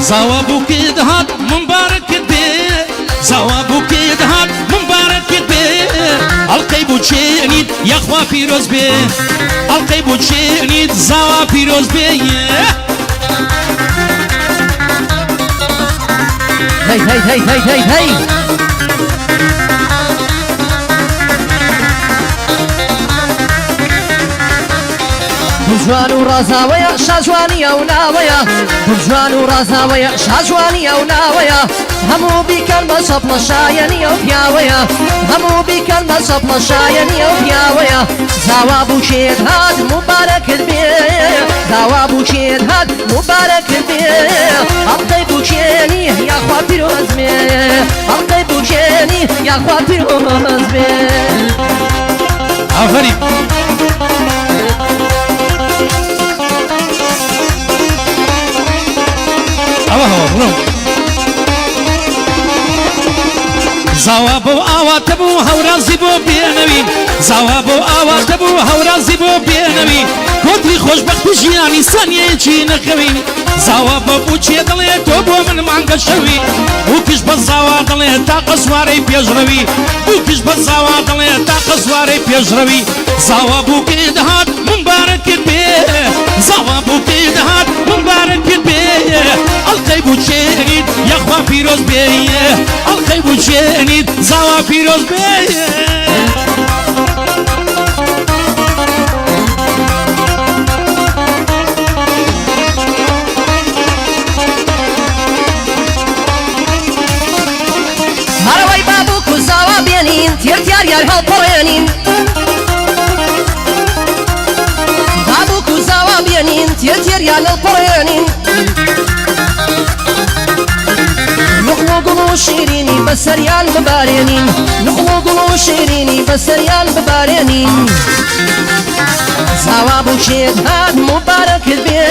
زوابك دهات مبارك بي زوابك دهات مبارك بي القيب تشيني يا خوا فيروز بي القيب تشيني زوا فيروز بي هي هي هي هي هي هي جوان ورازاوية شاجوانية وناوية جوان ورازاوية شاجوانية وناوية همو بكلمة صبنا شاينية وفياوية همو بكلمة صبنا شاينية وفياوية زوابو شيد هاد مبارك البيه زوابو شيد هاد مبارك البيه الطيب وشيني يا خوا فيروز بيه الطيب وشيني يا خوا فيروز بيه آفرين هو زوابو آواتبو هورازی بو بینوی زوابو آواتبو هورازی بو بینوی کوتی خوشبخت جیانی سانیه چی نخوی زوابو بوچی دلی تو بو من مانگا شوی بوکش بزاوا دلی تا قصواری پیش روی بوکش بزاوا دلی تا قصواری پیش روی زوابو که دهات مبارک بی زوابو که دهات مبارک بی القیبو چینید یا خوا پیروز بی القیبو چینید زوا پیروز بی هروی بابو کو زوا بینین تیر تیار یار هل پرینین بابو کو زوا بینین تیر تیار یار هل پرینین نخلو شیرینی بسریان ببارینین نخلو شیرینی بسریان ببارینین زوابو شید هاد مبارک البيه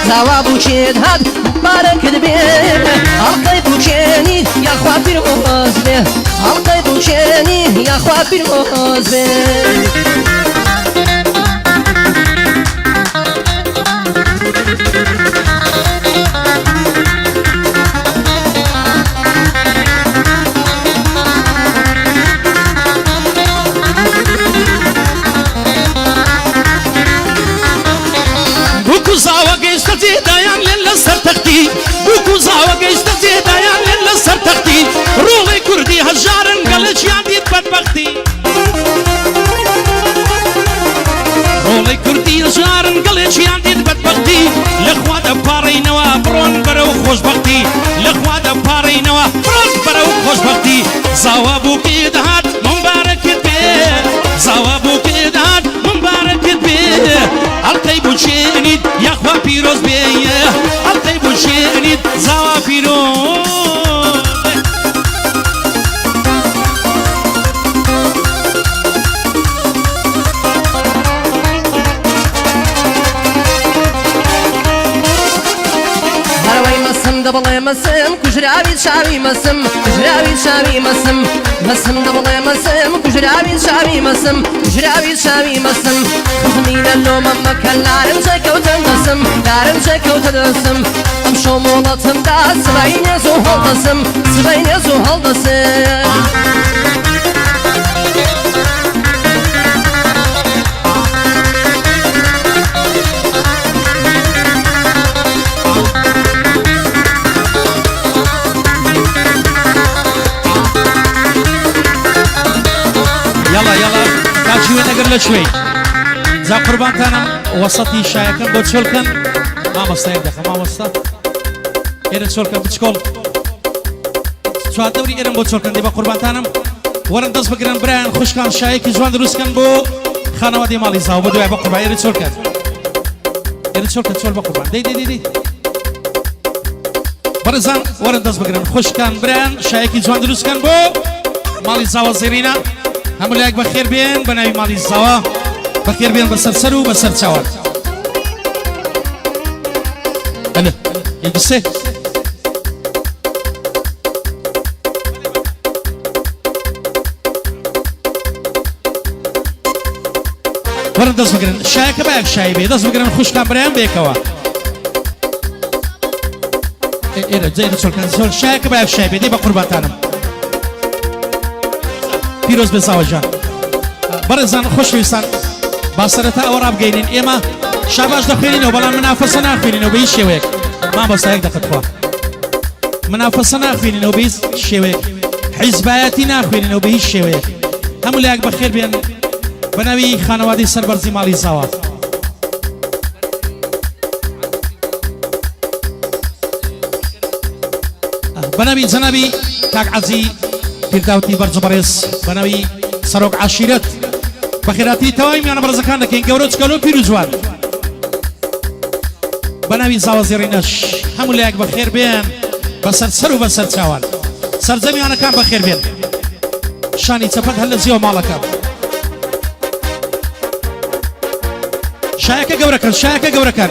زوابو شید هاد مبارك البيه الطيب وشيني يا خوا فيروز بيه الطيب وشيني يا خوا فيروز بيه زاوا گشت زیدایان للا سر تختی بوکو زاوا گشت زیدایان للا سر تختی روغی کردی هزارن گلش یادید بدبختی روغی کردی هزارن گلش یادید بدبختی لخوا دا پاری نوا برون برو خوشبختی لخوا دا پاری نوا برون برو خوشبختی زاوا بوکی دهات مبارک بی زاوا بوکی دهات مبارک بی القیب چینید یا خوا پیروز بیه القیب چینید زوا پیروز هروی مسم دبله مسم کجراوی شاوی مسم کجراوی شاوی مسم مسم دبله مسم کجراوی شاوی مسم کجراوی شاوی مسم خدمین اللوم مکن لارم شکوتن دسم لارم شکوتن دسم ام شمولتم دا سبعین زوهل دسم سبعین زوهل دسم يلا يلا كاتشوي نقر لشوي زا قربان تانم وسطي شايكن بوتشولكن ما مستعد دخل ما مستعد إيرن شولكن بتشكول شو دوري إيرن بوتشولكن دي بقربان تانم ورن دست بگرن بران خوشكان شايك جوان دروسكن بو خانوادي مالي زاو بدو بقربان إيرن شولكن شول بقربان دي برزان ورن دست بگرن خوشكان بران شايك جوان دروسكن بو مالي زاو زيرينا همولیک بخیر بین بنای مالی زوا بخیر بین بسر سرو بسر چاور بله یکسه ورن دست بگیرن شای کباب شای بی دست بگیرن خوش کامران بیکوا إيه زين رسول كان رسول شاك بعرف شاي بدي بقربان تانم بيروز بزاوجان برزان خوش ويسان باسرتا أوراب جينين إما شاباش دخيلين وبلا منافسة ناخيلين وبيش شويك ما بس هيك دخل خوا منافسة ناخيلين وبيش شويك حزباتي ناخيلين وبيش شويك هم اللي أكبر خير بين بنوي خانوادي سربرزي مالي زوا بنوي زنبي كاك عزي فرداوتي برزو بريس بنوي سروق عشيرت بخيراتي توايم أنا برزكان لكن جورج كلو بيروزوان بنوي زوازيرينش هم اللي أكبر خير بين بسر سرو بسر شوال سر زمي أنا كان بخير بين شاني تفت هلا زيو مالك شايك جوركان شايك جوركان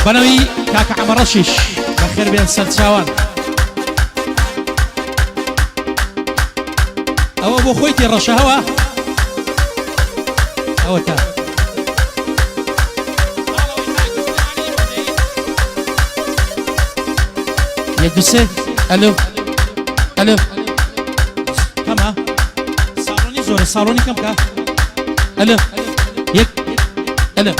بنوي كاكا عمر رشيش بخير بين سلساوان أو أبو خويتي الرشاوة أو تا يدوسي ألو ألو كما صالوني زور صالوني كم كا ألو يك ألو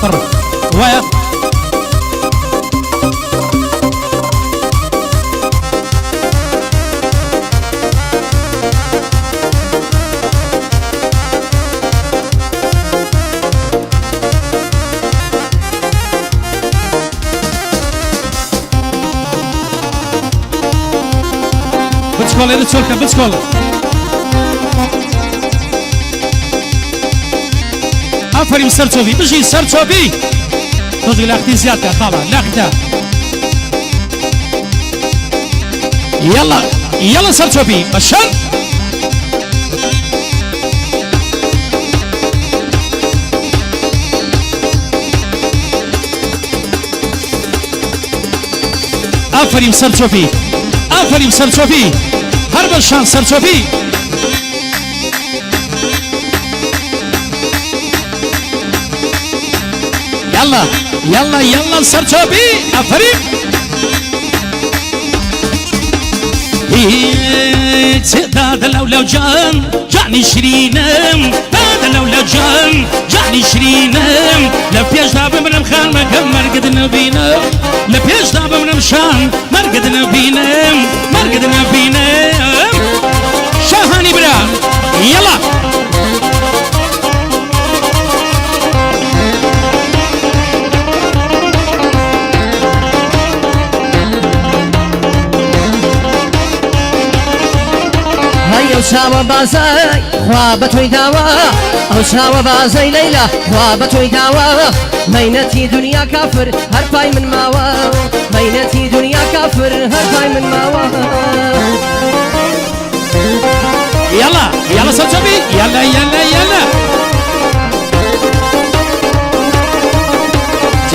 فرق ويا بتسكول إذا تسولك بتسكول أفريم سرتوبي بجي سرتوبي تجي لاختي زيادة خاله لاختها يلا يلا سرتوبي مشان أفريم سرتوبي أفريم سرتوبي هرب الشان سرتوبي يلا يلا يلا سرتوبي أفريق داد لو جاني شرينم داد لو جاني شرينم لبيش داب من مخان مكم مرقد نبينم لبيش داب من مشان مرقد نبينم مرقد نبينم شاهاني برا يلا أو شاوة بازاي خوابت ويداوة أو شاوة بازاي ليلى خوابت ويداوة مينتي دنيا كافر هرفاي من ماوة مينتي دنيا كافر هرفاي من ماوة يلا يلا سرتوبي يلا يلا يلا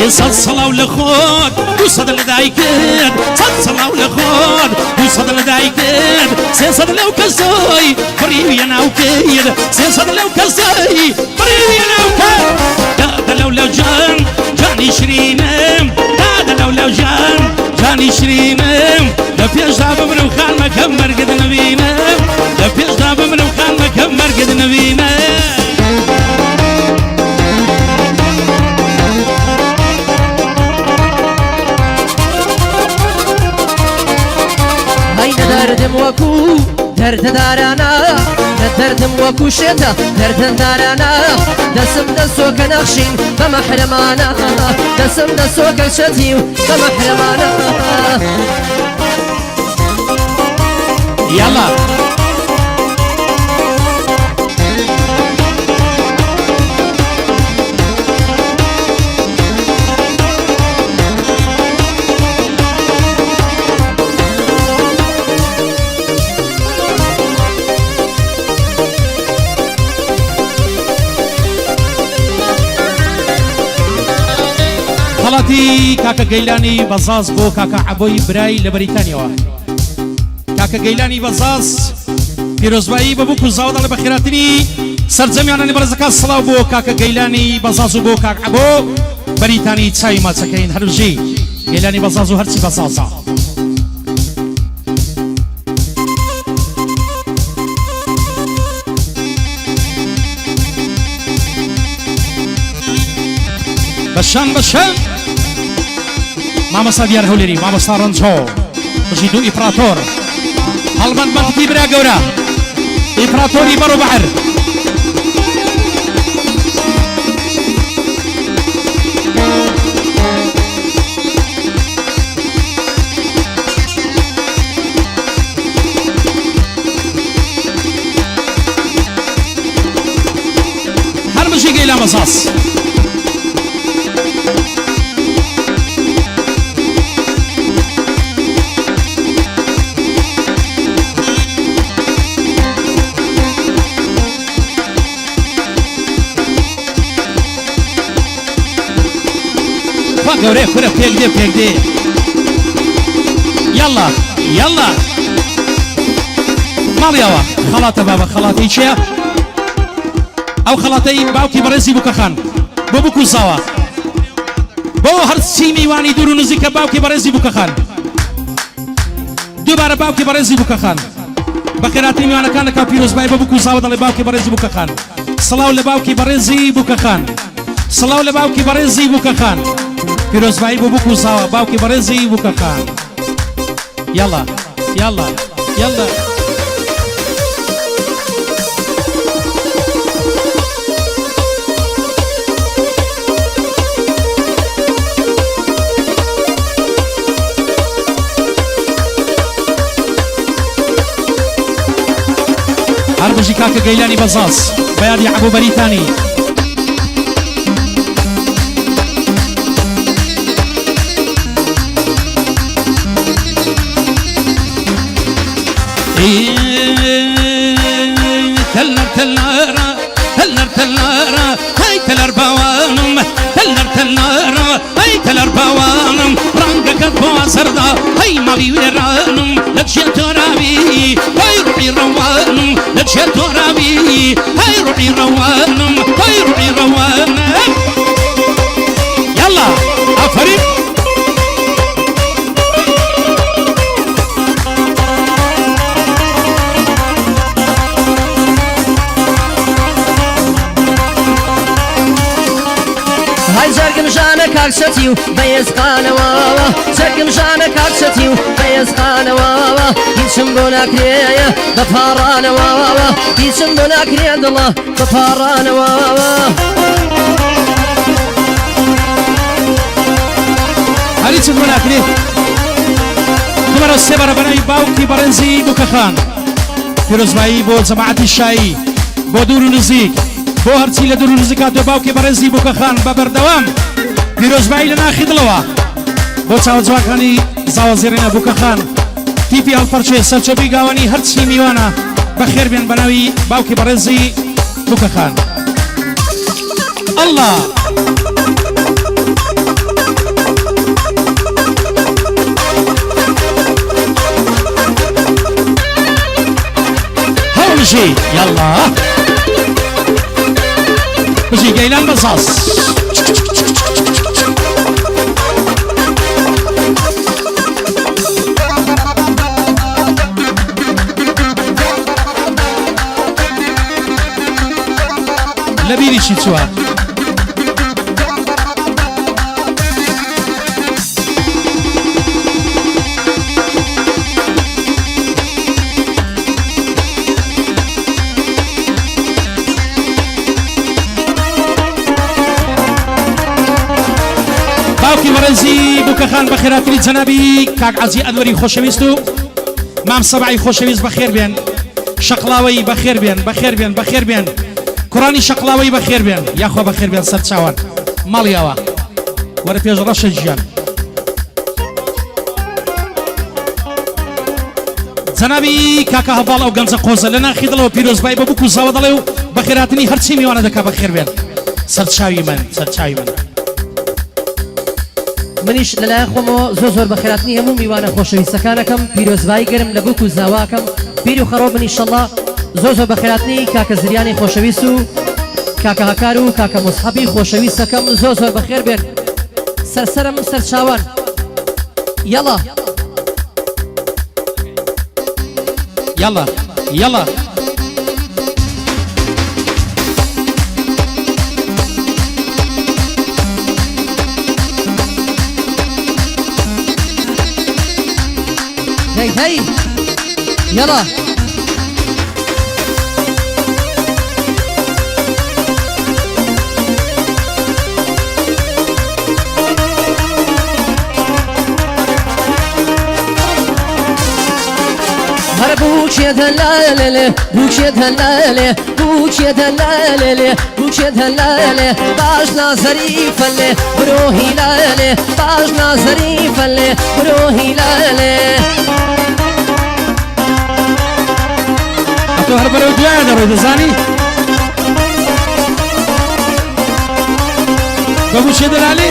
صلصلة ولخود وصد لدايكد صلصلة ولخود وصد لدايكد سيصد لو كزاي فريوي أنا وكيد سيصد لو كزاي فريوي أنا وكيد دادا لو جاني شرينم دادا لو جاني شرينم لفيش داب من وخان مكم مرقد نبينم لفيش داب من وخان مكم مرقد نبينم درد دارانا دردم وكوشيتا درد دارانا دسم دسوك نخشين بمحرمانا دسم دسوك شتيو بمحرمانا يلا خەڵاتی کاکە گەیلانی بەزاز بۆ کاکە عەبۆی برای لە بەریتانیەوە کاکە گەیلانی بەزاز پیرۆزبایی بە بووک و زاوە دەڵێ بە خێراتنی سەرجەمیانانی بەرزەکە سڵاو بۆ کاکە گەیلانی بەزاز و بۆ کاک عەبۆ بەریتانی چای ماچەکەین هەروژی گەیلانی بەزاز و هەرچی بەزازە بەشان بەشان مامۆستا دیار هەولێری مامۆستا ڕەنجۆ بژی دوو ئیپراتۆر هەڵبەند بەندی برا گەورە ئیپراتۆری بەڕ و بەحر هەر بژی گەیلان بەزاز گەورەی کورە پێک دێ یاڵا یاڵا ماڵیەوە خەڵاتە بابە خەڵاتی چییە؟ ئەو خەڵاتەی باوکی بەڕێزی بووکەخان بۆ بکوزاوە بۆ هەرچی میوانی دوور و نزیکە باوکی بەڕێزی بووکەخان دووبارە باوکی بەڕێزی بووکەخان بە خێراتی میوانەکان لەکاو پیرۆزبای بۆ بکوزاوە دەڵێ باوکی بەڕێزی بووکەخان سڵاو لە باوکی بەڕێزی بووکەخان سڵاو لە باوکی بەڕێزی بووکەخان پیرۆزبایی بۆ بکوزاوە باوکی بەڕێزی بووکەخان یاڵا یاڵا یاڵا هەر بژی کاکە گەیلانی بەزاز بەیادی عەبوو بەریتانی تلر تلارا تلر تلارا هاي تلر باوانم تلر تلارا هاي تلر باوانم رنگك بوازردا هاي مالي ويرانم لجي ترابي هاي روحي روانم لجي ترابي هاي روحي روانم هاي روحي روانم يلا افرين زرقم جانك عكستيو بيز قانا واوا زرقم جانك عكستيو بيز قانا واوا يسم بونا كريا بفارانا واوا يسم بونا كريا الله بفارانا واوا هل يسم بونا كريا نمرة السبرة بناي باوكي برنزي بوكخان پیرۆزبایی بۆ جەماعەتی شایی بۆ دوور و نزیک بۆ هەرچی لە دوور و نزیکات و باوکی بەڕێزی بووکەخان بە بەردەوام پیرۆزبایی لە ناخی دڵەوە بۆ چاوەجوواکانی زاوەزێڕینە بووکەخان تیپی هەڵپەرچێ سەرچۆبی گاوانی هەرچی میوانە بەخێر بێن بە ناوی باوکی بەڕێزی بووکەخان الله بجي يلا بجي قيلان بصاص لبيني شي تسوى باوکی بەڕێزی بووکەخان بە خێراتری جەنابی کاک عەزی ئەنوەری خۆشەویست و مام سەبعی خۆشەویست بەخێر بێن شەقڵاوەی بەخێر بێن بەخێر بێن بەخێر بێن کوڕانی شەقڵاوەی بەخێر بێن یاخوا بەخێر بێن سەر چاوان ماڵیاوە وەرە پێش ڕەشە گیان جەنابی کاکە هەڤاڵ ئەو گەنجە قۆزە لە ناخی دڵەوە پیرۆزبای بە بووک و زاوە دەڵێ و بەخێراتنی هەرچی میوانە دەکا بەخێر بێن سەر چاوی من سەر چاوی من منیش لەلایەن خۆمەوە زۆر بە خێراتنی هەموو میوانە خۆشەویستەکانەکەم پیرۆزبایی گەرم لە بووک و زاواکەم پیر و خەڕۆ بن ئینشەڵڵا زۆر بە خێراتنی کاکە زریانی خۆشەویست و کاکە هەکار و کاکە مۆسحەبی خۆشەویستەکەم زۆر بەخێر بێن سەرسەرم سەر چاوان یەڵا یەڵا یەڵا هی یەڵا بوكشيت هلالي بوكشيت هلالي بوكشيت هلالي بوكشيت هلالي باجنا ظريف اللي بروحي لالي باجنا ظريف اللي بروحي لالي تو هربرو دوای دەڕۆی دەزانی بە بووچێ دەلالی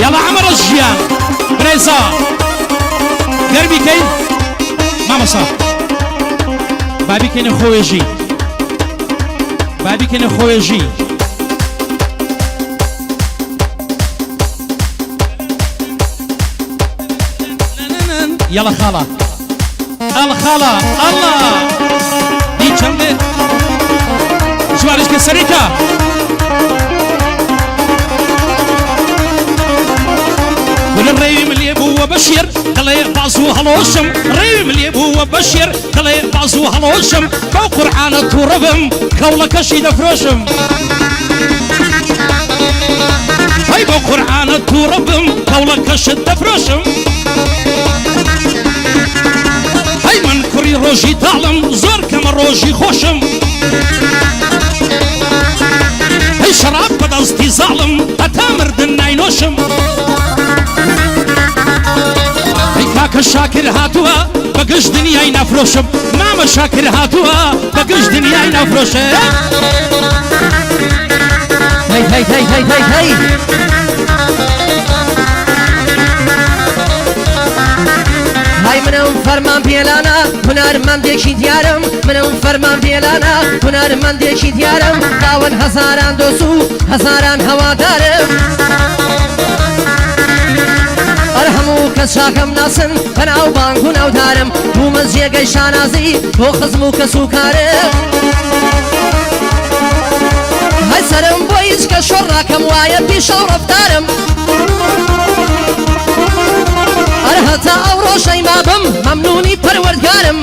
يلا عمر الجيان بريزا قربي كين ماما صار بابي كين خويجي بابي كين خويجي يلا خالة الخالة الله دي چنده جوارش كسريكا الريم اللي ابو بشير دلي بعصو هلوشم الريم اللي ابو بشير دلي بعصو هلوشم بقرعان التربم كولك شيد فروشم هاي بقرعان التربم كولك شيد فروشم هاي من كوري روجي تعلم زور كم روجي خوشم هاي شراب بدستي ظالم اتامر دناينوشم كاكا شاكر هاتوا بقش دنياي نفروشم ماما شاكر هاتوا بقش دنياي نفروشم هي هاي منم فرمان بيلانا هنر من ديكي ديارم منم فرمان بيلانا هنر من ديكي ديارم داون هزاران دوسو هزاران هوادارم هەموو کەس شاکەم ناسن بەناو بانگ و ناودارم بوو مەزیێگەی شانازی بۆ خزم و کەس و کارم هەی سەرم بۆ هیچ کە شۆڕاکەم وایە پیشە و ڕەفتارم هەر هەتا ئەو ڕۆژەی مابم مەمنونی پەروەردگارم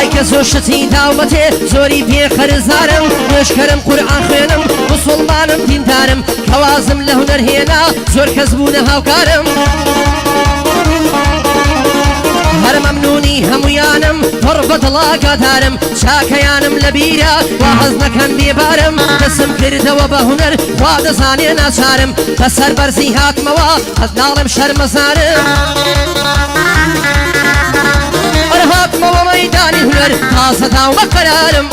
هەی کە زۆر شتی داوبەتێ زۆری پێ خەرزارم نوێشکەرم قورئان خوێنم مسڵمانم دیندارم کەوازم لە هونەر هێنا زۆر کەس بوونە هاوکارم هەر مەمنونی هەمویانم پڕ بە دڵاگادارم چاکەیانم لە بیرە وا هەز نەکەن بێبارم دەسم کردەوە بە هونەر خوا دەزانێ ناچارم بەسەر بەرزی هاتمەوە هەز ناڵێم شەرمەزارم هاتمەوە مەیدانی هونەر تازە داومە قەرارم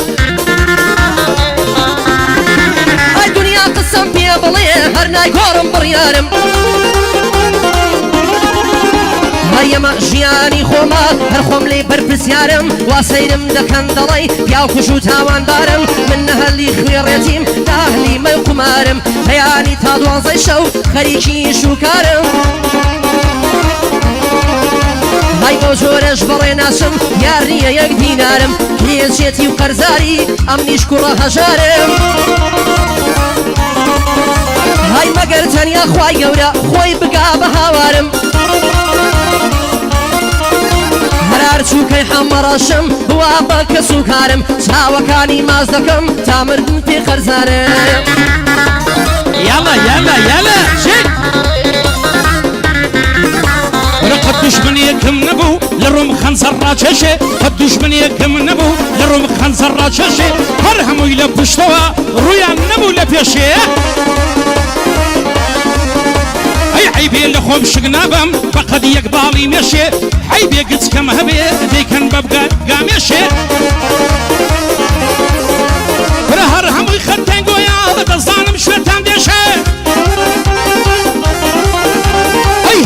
ئەی دنیا قسەم پێ بڵێ هەر نایگۆڕم بڕیارم هەیەمە ژیانی خۆمە هەر خۆم لێ بەرپرسیارم وا سەیرم دەکەن دەڵێ پیاوکوش و تاوانبارم من نەهەلی خوێڕێتیم ناهلی مەی قومارم بەیانی تا 12 شەو خەریکی شوکارم هاي بۆ جۆرەش بەڕێ ناسم یار نییە یەک دینارم هێزێتی و قەرزاری ئەمنیش کوڕە هەژارم هاي مەگەر تەنیا خوای گەورە خۆی بگا بە هاوارم هەرار چووکەی حەمەڕەشم بوا بە کەس و کارم چاوەکانی ماز دەکەم تا مردن پێ خەرزانم يلا يلا يلا شك قد دشمنيكم نبو لروم خنزر راچشه قد دشمنيكم نبو لروم خنزر راچشه هر همو الى پشتوا رویان نبو لپیشه اي عيبي لخوم شقنابم فقد يقبالي مشي عيبي قدس كم هبي ديكن ببقى قاميشه هر همو خدتن قويا دزانم شويتان ديشه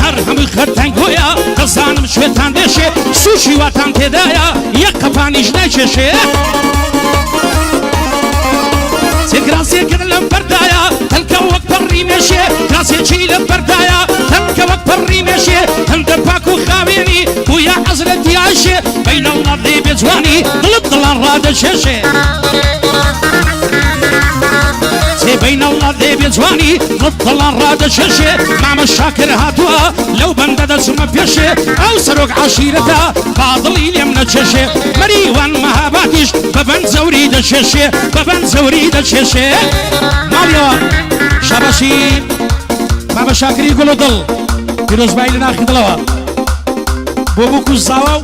هر همو خدتن گویا قزانم شویتان دشه سوشی واتان تدایا یک قفانیش نچشه سکراسی کدلم بردایا تنکا وقت پر ریمشه کراسی چیلم بردایا تنکا وقت پر ریمشه تند پاکو خاوینی بویا حضرت عایشه بین الله دی بجوانی دلت دلان راد ششه بين الله ذي بجواني نطل الراد ششه مع الشاكر هاتوا لو بندد سم بيشه او سرق عشيرته فاضلي اليمن ششه مريوان مهاباتيش ببن زوري دششه ببن زوري دششه ماليوا شباشي بابا شاكر يقولوا ضل يروز بايل ناخذ لوا بوبوكو الزاو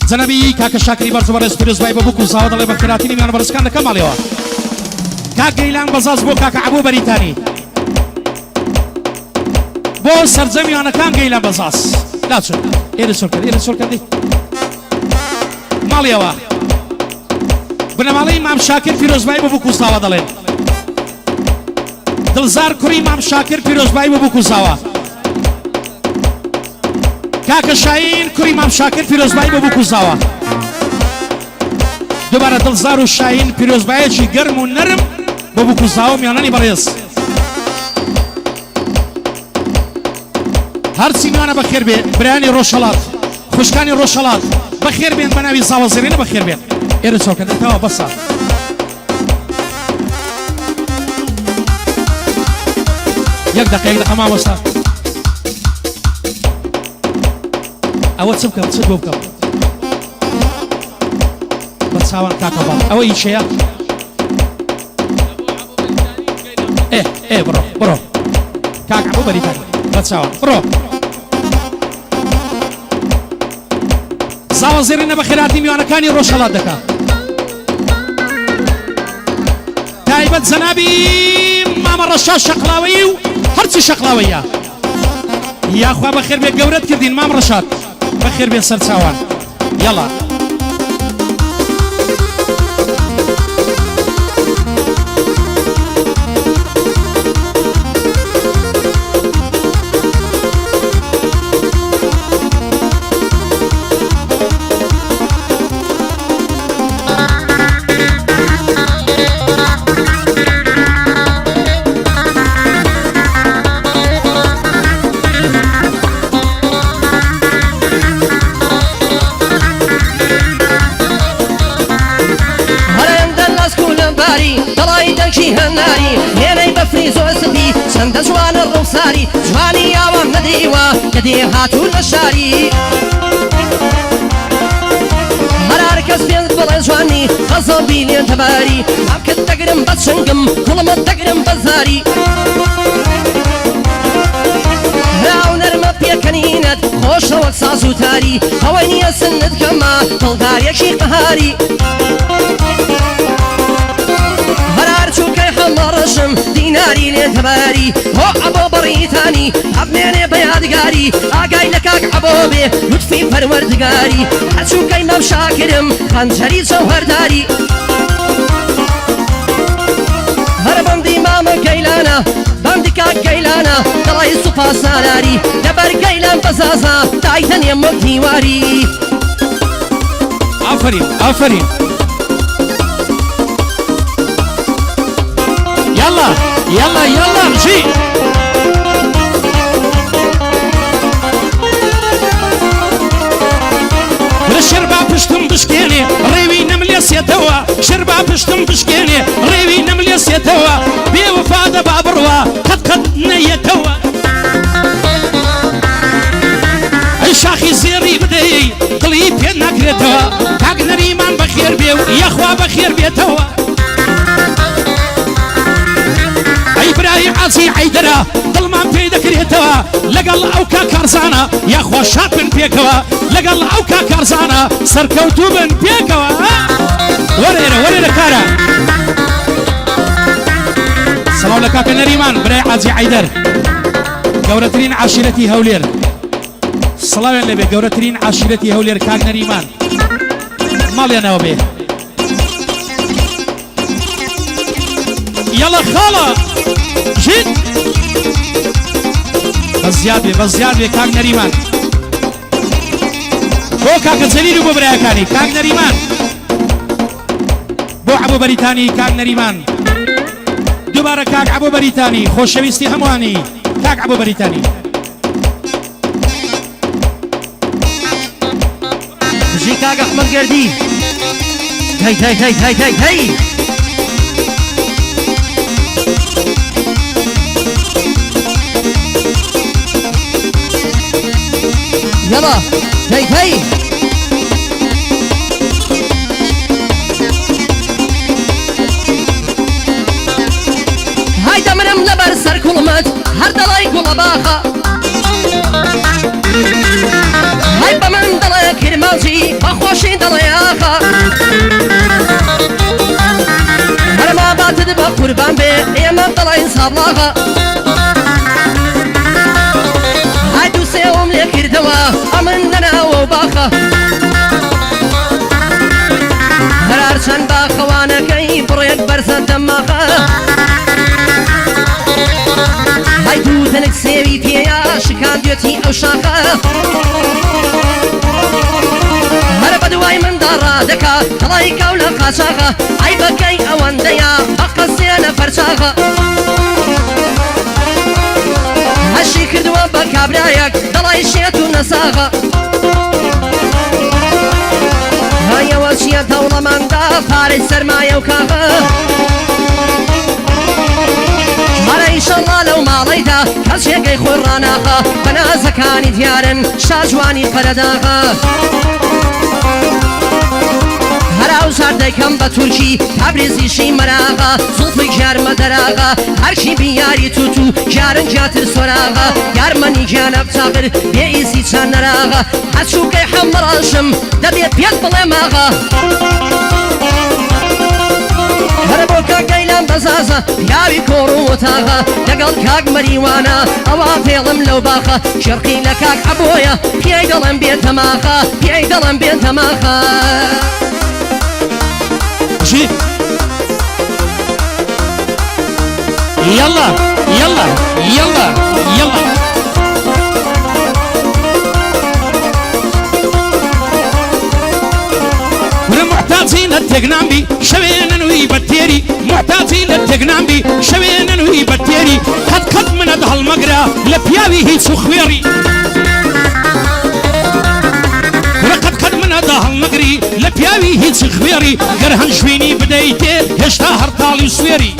زنبي كاك شاكري برزو برز فيروز باي بابوكو زاو دلي بخيراتيني ميان برزكان لكم عليوا كاك جيلان بزاز بو كاك عبو بريتاني بو سرزمي انا كان جيلان بزاز لا تشوف ايه السركه دي ماليوا بنا مالي امام شاكر فيروز باي بابوكو زاو دلي دلزار كوري امام شاكر فيروز باي بابوكو زاو كاك شاهين كوري امام شاكر فيروزباي بابوكو زاوا دوباره دلزار و شاهين فيروزباي چی گرم و نرم بابوكو زاوا میانانی بريز هر چی میانه بخیر بی برانی روشالات خوشکانی روشالات بخیر بین بناوی زاوا زرینه بخیر بین ایره چوکن انتها بسا یک دقیقه ما بسا أول سبكة تصدقوا بكم بتساوان كاكبال أول شيء إيه برو كاك عبو بريتاني بتساوان برو زاو زيرنا بخيراتي ميوانا كاني روشالات دكا تايبت زنابي ماما رشاش شقلاوي هرتي شقلاوية يا أخوة بخير بيك قورت كردين ماما رشاد بخير بين سرساوان يلا هناري هناي بفري زوسدي چند جوان الروساري جواني ياوام نديوا كدي هاتو الشاري مرار كس بين بلا جواني غصبي لين تباري عبك تقرم بتشنقم ظلم تقرم بزاري راو نرمى بيكنينت خوش وقت سازو تاري هويني سند كما طلدار يكشي قهاري مرشم ديناري لتباري هو عبو بريتاني عبنيني بيادقاري آقاي لكاك عبوبي لطفي فروردقاري حتشو كيمام شاكرم خنجري جوهرداري هربم دي ماما كيلانا بامدي كاك كيلانا دلاي الصفا سالاري دبر كيلان بزازا تايتن يمك ديواري آفرين يلا امشي الشربة پشتم بشكيني ريوي نمليس يتوا شربة پشتم بشكيني ريوي نمليس يتوا بيوفا دبا بروا قد نيتوا حەیدەرە دڵمان پێی دەکرێتەوە لەگەڵ ئەو کاکارزانە یاخوا شاد بن پێکەوە لەگەڵ ئەو کاکارزانە سەرکەوتوو بن پێکەوە وەرێرە کارە سەڵاو لە کاکە نەریمان برای حاجی حەیدەر گەورەترین عاشیرەتی هەولێر سڵاوێن لەبێ گەورەترین عاشیرەتی هەولێر کاک نەریمان ماڵیانەوە بێ يلا خاله جد بزياد بي كاك نريمان بو كاك زليل بو برايكاني كاك نريمان بو عبو بريتاني كاك نريمان دوباره كاك عبو بريتاني خوشويستي همواني كاك عبو بريتاني جي كاك احمد قردي هاي يلا هاي هاي دمرم لبر سر كلمت هر دلاي كل باخا هاي بمن دلاي كرمالجي بخوشي دلاي آخا هر ما باتد بقربان بي ايما دلاي صابلاخا سيوم لكر دوا أمننا وباخا هرارشان باخوانا كي بريك برسا دماخا هاي دوتنك سيويتي يا شكان ديوتي أو شاخا هر بدواي من دارا دكا طلاي كولا قاشاخا أي بكي أوان ديا بقصينا فرشاخا هشي كردوا بكابرايك دلاي شيتو نساغا هاي وشيا دولة من دا فارس سرمايا وكاغا هلا إن شاء الله لو ما ليدا كالشيقي خوراناغا بنازكاني ديارن شاجواني قرداغا هلا وزار كم بتركي تبرزي شي مراغا زلفك جار مدراغا هرشي بياري توتو جارن جاتر سراغا يارمني جانب تاغر بيئيسي چان نراغا هشوكي حمراشم دبيت بيت بلماغا هربوكا قيلان بزازا ياوي كورو وتاغا لقل كاك مريوانا اوا فيلم لو باخا شرقي لكاك عبويا بيعي دلن بيت ماخا بيعي دلن بيت ماخا جي يلا يلا يلا يلا محتاجين التقنامبي شوينا نوي بتيري محتاجين التقنامبي شوينا نوي بتيري قد من هذا المقرى لبياوي هي سخويري قد من هذا المقري لبياوي هي سخويري قرهن شويني بدايتي هشتا هرطالي سويري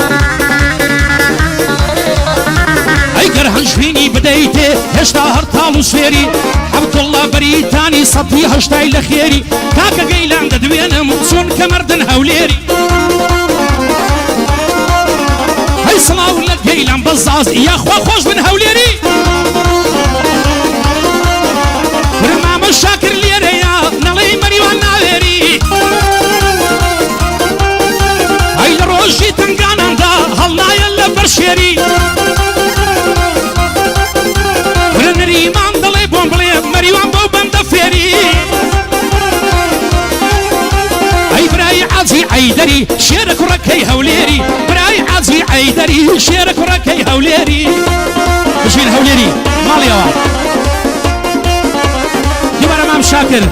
اي قرهن شويني بدايتي هشتا هرطالي سويري عبد الله بريتاني صدي هشتا الى خيري كاكا قيلان ددوينا مقصون كمردن هوليري هاي صلاو لك قيلان بزاز يا اخوا خوش من هوليري ورمام الشاكر ليري يا نلي مريوان ناويري هاي لروجي تنقانا دا هلا يلا برشيري ورنريمان دلي بومبلي مريوان بوبان دفيري اي براي عزي عيدري شيرك ركي هوليري براي عزي عيدري شيرك ركي هوليري بشين هوليري مالي اوان ديبارا مام شاكر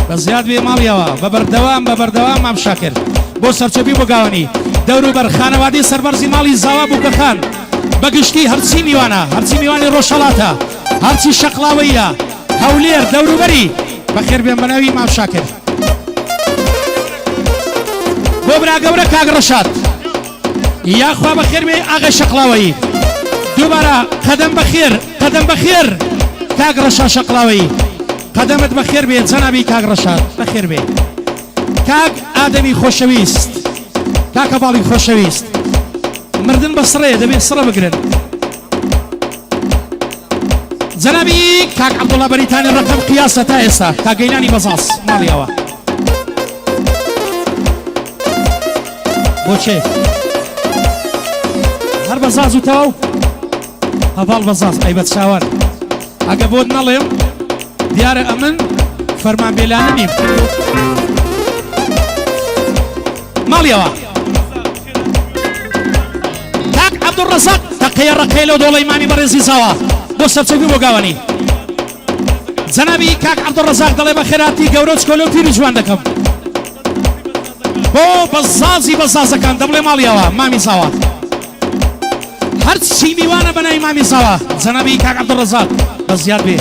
بزياد بي مالي اوان ببردوام مام شاكر بو سرچبي بو گاوني دورو بر خانوادي سربرزي مالي زاوا بو كخان بقشتي هرسي ميواني روشالاتا هرسي شقلاوية هولير دورو بري بخير بين مناوي مام شاكر بوبرا قبرا كاق رشاد يا اخوة بخير بي اغا شقلاوي دوبارا قدم بخير كاق رشاد شقلاوي قدمت بخير بي زنبي كاق رشاد بخير بي كاق آدمي خوشويست كاق بالي خوشويست مردن بسرية دبي السرة بقرن جنابي كاك عبد الله بريتاني رقم قياسة تايسا كاقيلاني بزاص مالي أوا بوشي هر بزاز وتاو هفال بزاز أي بتشاور أقبود نليم ديار أمن فرمان بيلاني مالي أوا كاك عبد الرزاق تقيا رقيلو دولي مامي برزي سوا بوسف سوي بوغاواني جنابي كاك عبد الرزاق دلي بخيراتي قوروش كولو تيري جوان دكم بو بزازي كان دبلي ماليوا مامي سوا هر چی میوانه بنای مامی سوا جنابی کاک عبد الرزاق بزیاد بی